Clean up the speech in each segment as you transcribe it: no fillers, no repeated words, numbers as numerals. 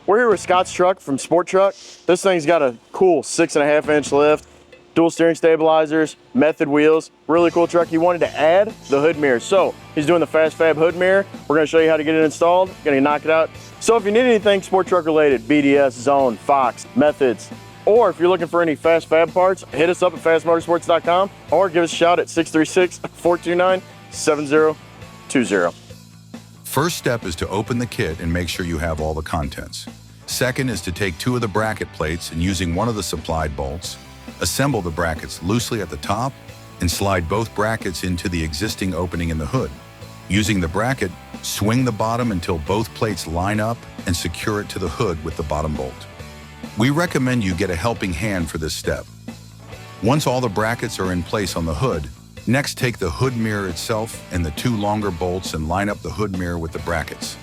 We're here with Scott's truck from Sport Truck. This thing's got a cool 6.5-inch lift, dual steering stabilizers, method wheels, really cool truck. He wanted to add the hood mirror. So he's doing the FASS Fab hood mirror. We're gonna show you how to get it installed, gonna knock it out. So if you need anything Sport Truck related, BDS, Zone, Fox, Methods, or if you're looking for any FASS Fab parts, hit us up at fastmotorsports.com or give us a shout at 636-429-7020. First step is to open the kit and make sure you have all the contents. Second is to take 2 of the bracket plates and using one of the supplied bolts, assemble the brackets loosely at the top and slide both brackets into the existing opening in the hood. Using the bracket, swing the bottom until both plates line up and secure it to the hood with the bottom bolt. We recommend you get a helping hand for this step. Once all the brackets are in place on the hood, next take the hood mirror itself and the 2 longer bolts and line up the hood mirror with the brackets.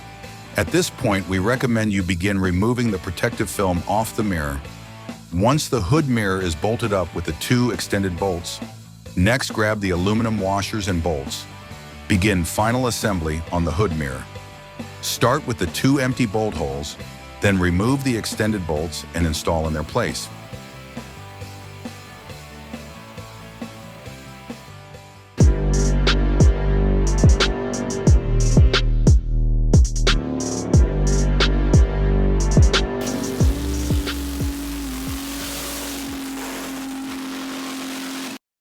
At this point, we recommend you begin removing the protective film off the mirror. Once the hood mirror is bolted up with the 2 extended bolts, next grab the aluminum washers and bolts. Begin final assembly on the hood mirror. Start with the 2 empty bolt holes, then remove the extended bolts and install in their place.